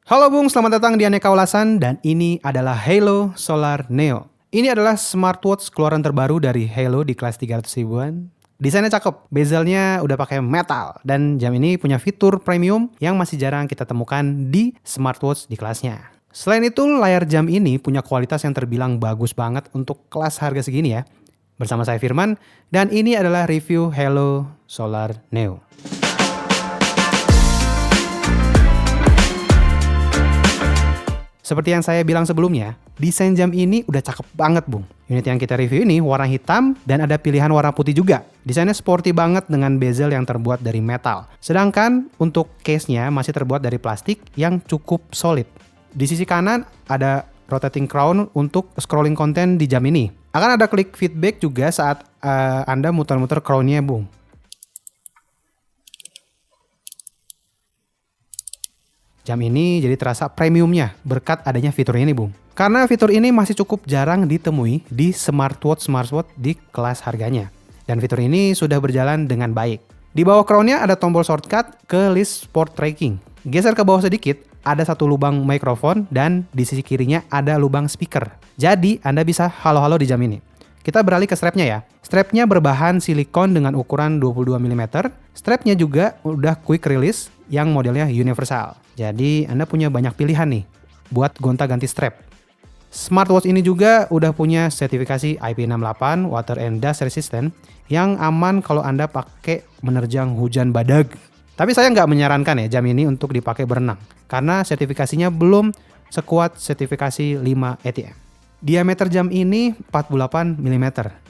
Halo Bung, selamat datang di Aneka Ulasan dan ini adalah Halo Solar Neo. Ini adalah smartwatch keluaran terbaru dari Halo di kelas 300 ribuan. Desainnya cakep, bezelnya udah pakai metal dan jam ini punya fitur premium yang masih jarang kita temukan di smartwatch di kelasnya. Selain itu, layar jam ini punya kualitas yang terbilang bagus banget untuk kelas harga segini ya. Bersama saya Firman dan ini adalah review Halo Solar Neo. Seperti yang saya bilang sebelumnya, desain jam ini udah cakep banget Bung. Unit yang kita review ini warna hitam dan ada pilihan warna putih juga. Desainnya sporty banget dengan bezel yang terbuat dari metal. Sedangkan untuk case-nya masih terbuat dari plastik yang cukup solid. Di sisi kanan ada rotating crown untuk scrolling konten di jam ini. Akan ada klik feedback juga saat Anda muter-muter crown-nya Bung. Jam ini jadi terasa premiumnya berkat adanya fitur ini Bung. Karena fitur ini masih cukup jarang ditemui di smartwatch di kelas harganya. Dan fitur ini sudah berjalan dengan baik. Di bawah crown-nya ada tombol shortcut ke list sport tracking. Geser ke bawah sedikit, ada satu lubang mikrofon dan di sisi kirinya ada lubang speaker. Jadi Anda bisa halo-halo di jam ini. Kita beralih ke strapnya ya. Strapnya berbahan silikon dengan ukuran 22 mm. Strapnya juga udah quick release yang modelnya universal. Jadi Anda punya banyak pilihan nih buat gonta-ganti strap. Smartwatch ini juga udah punya sertifikasi IP68 Water and Dust Resistant yang aman kalau Anda pakai menerjang hujan badag. Tapi saya nggak menyarankan ya jam ini untuk dipakai berenang karena sertifikasinya belum sekuat sertifikasi 5 ATM. Diameter jam ini 48 mm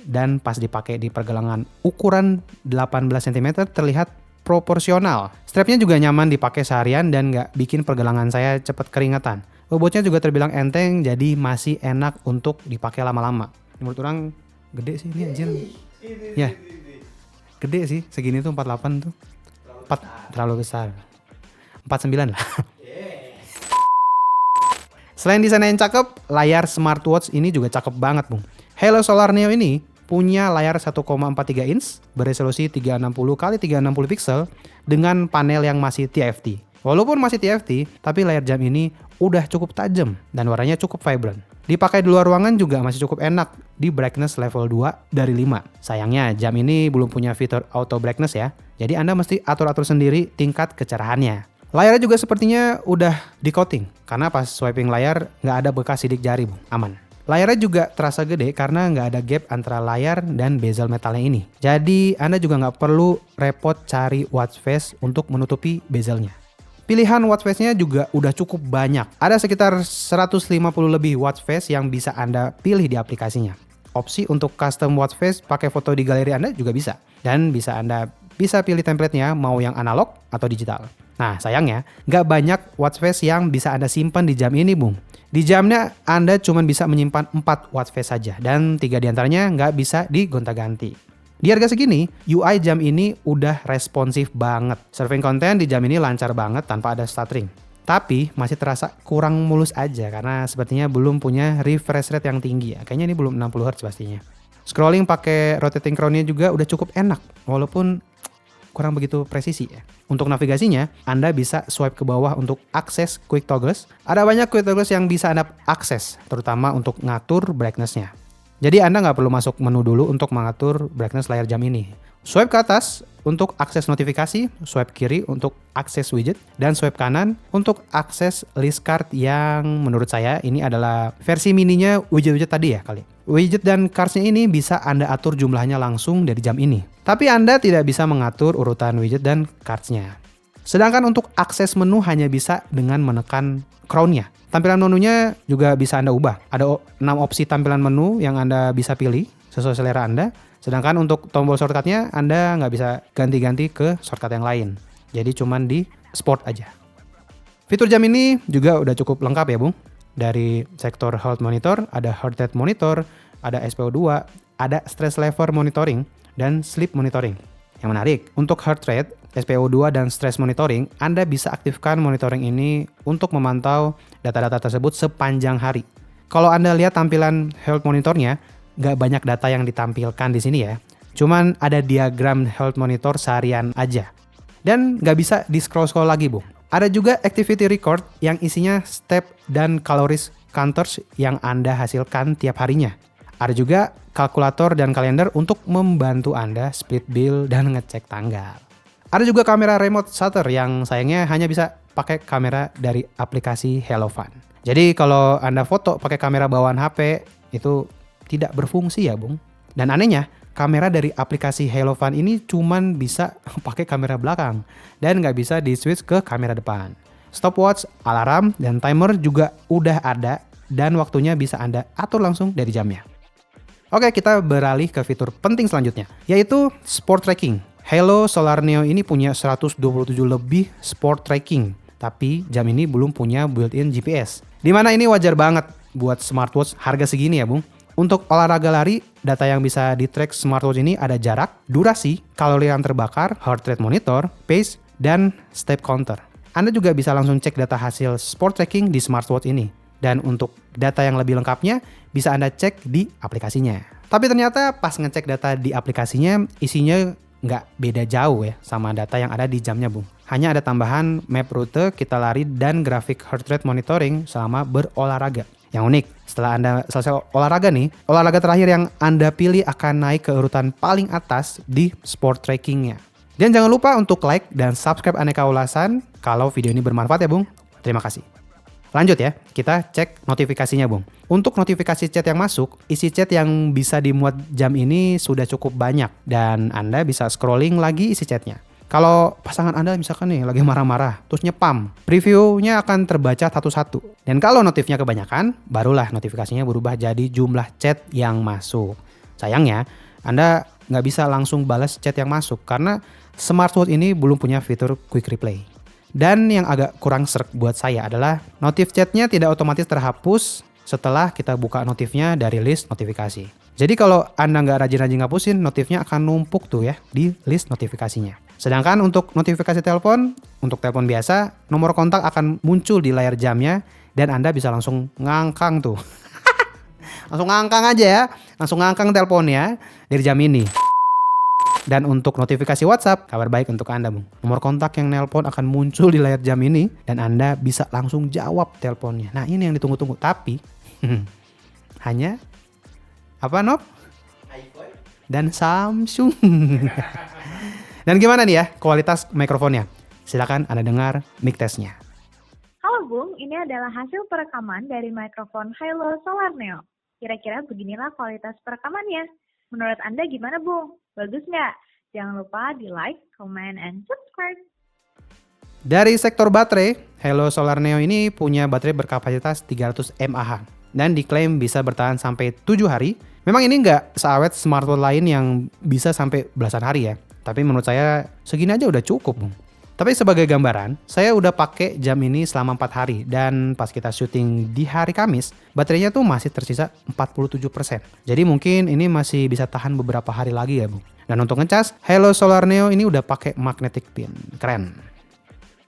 dan pas dipakai di pergelangan ukuran 18 cm terlihat proporsional. Strapnya juga nyaman dipakai seharian dan nggak bikin pergelangan saya cepat keringetan. Bobotnya juga terbilang enteng jadi masih enak untuk dipakai lama-lama. Menurut orang gede sih ini anjir. Ya, gede sih segini tuh 48 tuh. Terlalu besar. 49 lah. Selain desainnya yang cakep, layar smartwatch ini juga cakep banget Bung. Halo Solar Neo ini punya layar 1,43 inch beresolusi 360x360 pixel dengan panel yang masih TFT. Walaupun masih TFT, tapi layar jam ini udah cukup tajam dan warnanya cukup vibrant. Dipakai di luar ruangan juga masih cukup enak di brightness level 2 dari 5. Sayangnya jam ini belum punya fitur auto brightness ya, jadi Anda mesti atur-atur sendiri tingkat kecerahannya. Layarnya juga sepertinya udah di coating, karena pas swiping layar nggak ada bekas sidik jari, Bung. Aman. Layarnya juga terasa gede karena nggak ada gap antara layar dan bezel metalnya ini. Jadi Anda juga nggak perlu repot cari watch face untuk menutupi bezelnya. Pilihan watch face-nya juga udah cukup banyak. Ada sekitar 150 lebih watch face yang bisa Anda pilih di aplikasinya. Opsi untuk custom watch face pakai foto di galeri Anda juga bisa. Dan Anda bisa pilih template-nya mau yang analog atau digital. Nah sayangnya nggak banyak watch face yang bisa Anda simpan di jam ini Bung. Di jamnya Anda cuma bisa menyimpan 4 watch face saja dan 3 diantaranya nggak bisa digonta-ganti. Di harga segini, UI jam ini udah responsif banget. Surfing konten di jam ini lancar banget tanpa ada stuttering. Tapi masih terasa kurang mulus aja karena sepertinya belum punya refresh rate yang tinggi ya. Kayaknya ini belum 60 Hz pastinya. Scrolling pakai rotating crown-nya juga udah cukup enak walaupun kurang begitu presisi ya. Untuk navigasinya, Anda bisa swipe ke bawah untuk akses quick toggles. Ada banyak quick toggles yang bisa Anda akses, terutama untuk ngatur brightness-nya. Jadi Anda nggak perlu masuk menu dulu untuk mengatur brightness layar jam ini. Swipe ke atas untuk akses notifikasi, swipe kiri untuk akses widget, dan swipe kanan untuk akses list card yang menurut saya ini adalah versi mininya widget-widget tadi ya kali. Widget dan cards-nya ini bisa Anda atur jumlahnya langsung dari jam ini. Tapi Anda tidak bisa mengatur urutan widget dan cards-nya. Sedangkan untuk akses menu hanya bisa dengan menekan crown-nya. Tampilan menunya juga bisa Anda ubah. Ada 6 opsi tampilan menu yang Anda bisa pilih sesuai selera Anda. Sedangkan untuk tombol shortcut-nya Anda nggak bisa ganti-ganti ke shortcut yang lain. Jadi cuman di sport aja. Fitur jam ini juga udah cukup lengkap ya Bung. Dari sektor health monitor, ada heart rate monitor, ada SpO2, ada stress level monitoring, dan sleep monitoring. Yang menarik, untuk heart rate, SpO2 dan stress monitoring, Anda bisa aktifkan monitoring ini untuk memantau data-data tersebut sepanjang hari. Kalau Anda lihat tampilan health monitornya, nggak banyak data yang ditampilkan di sini ya. Cuman ada diagram health monitor seharian aja. Dan nggak bisa di scroll-scroll lagi, Bung. Ada juga activity record yang isinya step dan calories counters yang Anda hasilkan tiap harinya. Ada juga kalkulator dan kalender untuk membantu Anda split bill dan ngecek tanggal. Ada juga kamera remote shutter yang sayangnya hanya bisa pakai kamera dari aplikasi HelloFun. Jadi kalau Anda foto pakai kamera bawaan HP itu tidak berfungsi ya Bung. Dan anehnya kamera dari aplikasi HelloFun ini cuman bisa pakai kamera belakang dan nggak bisa di switch ke kamera depan. Stopwatch, alarm, dan timer juga udah ada dan waktunya bisa Anda atur langsung dari jamnya. Oke, kita beralih ke fitur penting selanjutnya, yaitu sport tracking. Hello Solar Neo ini punya 127 lebih sport tracking, tapi jam ini belum punya built-in GPS. Dimana ini wajar banget buat smartwatch harga segini ya Bung. Untuk olahraga lari, data yang bisa di-track smartwatch ini ada jarak, durasi, kalori yang terbakar, heart rate monitor, pace, dan step counter. Anda juga bisa langsung cek data hasil sport tracking di smartwatch ini. Dan untuk data yang lebih lengkapnya, bisa Anda cek di aplikasinya. Tapi ternyata pas ngecek data di aplikasinya, isinya nggak beda jauh ya sama data yang ada di jamnya Bung. Hanya ada tambahan map rute, kita lari, dan grafik heart rate monitoring selama berolahraga. Yang unik, setelah Anda selesai olahraga nih, olahraga terakhir yang Anda pilih akan naik ke urutan paling atas di sport trackingnya. Dan jangan lupa untuk like dan subscribe Aneka Ulasan kalau video ini bermanfaat ya Bung. Terima kasih. Lanjut ya, kita cek notifikasinya Bung. Untuk notifikasi chat yang masuk, isi chat yang bisa dimuat jam ini sudah cukup banyak dan Anda bisa scrolling lagi isi chatnya. Kalau pasangan Anda misalkan nih lagi marah-marah, terus nyepam, previewnya akan terbaca satu-satu. Dan kalau notifnya kebanyakan, barulah notifikasinya berubah jadi jumlah chat yang masuk. Sayangnya, Anda nggak bisa langsung balas chat yang masuk karena smartwatch ini belum punya fitur quick reply. Dan yang agak kurang sreg buat saya adalah notif chatnya tidak otomatis terhapus setelah kita buka notifnya dari list notifikasi. Jadi kalau Anda nggak rajin-rajin ngapusin, notifnya akan numpuk tuh ya di list notifikasinya. Sedangkan untuk notifikasi telepon, untuk telepon biasa, nomor kontak akan muncul di layar jamnya dan Anda bisa langsung ngangkang tuh. Langsung ngangkang aja ya, langsung ngangkang teleponnya dari jam ini. Dan untuk notifikasi WhatsApp, kabar baik untuk Anda Bung. Nomor kontak yang nelpon akan muncul di layar jam ini dan Anda bisa langsung jawab teleponnya. Nah ini yang ditunggu-tunggu, tapi hanya apa Nop? iPhone dan Samsung. Dan gimana nih ya kualitas mikrofonnya? Silakan Anda dengar mic testnya. Halo Bung, ini adalah hasil perekaman dari mikrofon Hello Solar Neo. Kira-kira beginilah kualitas perekamannya. Menurut Anda gimana Bung? Bagus nggak? Jangan lupa di like, comment, and subscribe. Dari sektor baterai, Hello Solar Neo ini punya baterai berkapasitas 300 mAh dan diklaim bisa bertahan sampai 7 hari. Memang ini nggak seawet smartwatch lain yang bisa sampai belasan hari ya. Tapi menurut saya segini aja udah cukup Bung. Tapi sebagai gambaran, saya udah pakai jam ini selama 4 hari dan pas kita syuting di hari Kamis, baterainya tuh masih tersisa 47%. Jadi mungkin ini masih bisa tahan beberapa hari lagi ya Bung. Dan untuk ngecas, Hello Solar Neo ini udah pakai magnetic pin. Keren.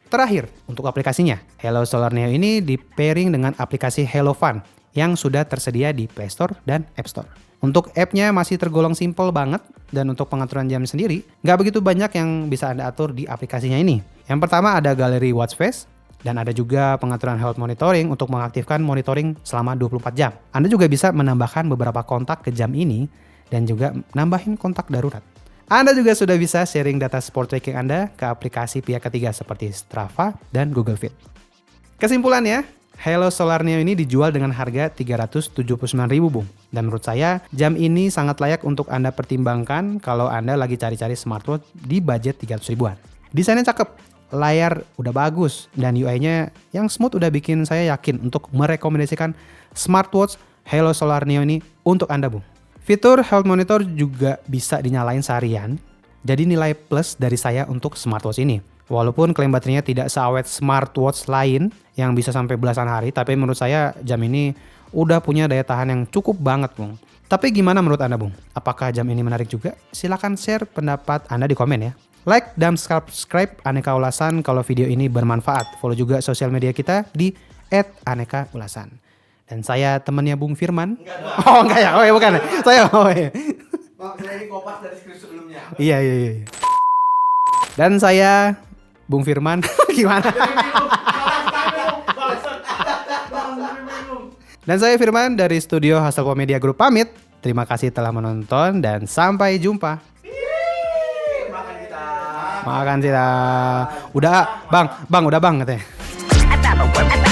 Terakhir, untuk aplikasinya, Hello Solar Neo ini di pairing dengan aplikasi HelloFun yang sudah tersedia di Play Store dan App Store. Untuk app-nya masih tergolong simple banget dan untuk pengaturan jam sendiri nggak begitu banyak yang bisa Anda atur di aplikasinya ini. Yang pertama ada galeri watch face dan ada juga pengaturan health monitoring untuk mengaktifkan monitoring selama 24 jam. Anda juga bisa menambahkan beberapa kontak ke jam ini dan juga nambahin kontak darurat. Anda juga sudah bisa sharing data sport tracking Anda ke aplikasi pihak ketiga seperti Strava dan Google Fit. Kesimpulannya, Hello Solar Neo ini dijual dengan harga 379.000 Bung. Dan menurut saya, jam ini sangat layak untuk Anda pertimbangkan kalau Anda lagi cari-cari smartwatch di budget 300 ribuan. Desainnya cakep, layar udah bagus, dan UI-nya yang smooth udah bikin saya yakin untuk merekomendasikan smartwatch Hello Solar Neo ini untuk Anda Bung. Fitur health monitor juga bisa dinyalain seharian, jadi nilai plus dari saya untuk smartwatch ini. Walaupun klaim baterainya tidak seawet smartwatch lain yang bisa sampai belasan hari, tapi menurut saya jam ini udah punya daya tahan yang cukup banget Bung. Tapi gimana menurut Anda Bung? Apakah jam ini menarik juga? Silahkan share pendapat Anda di komen ya. Like dan subscribe Aneka Ulasan kalau video ini bermanfaat. Follow juga sosial media kita di @anekaulasan. Dan saya temannya Bung Firman. Oh enggak ya? Oh ya bukan. Saya Maksudnya ini kopas dari skrip sebelumnya. Iya. Dan saya Bung Firman gimana? Dan saya Firman dari studio Hasselco Media Group pamit. Terima kasih telah menonton dan sampai jumpa. Makan kita. Udah, Bang, udah Bang katanya.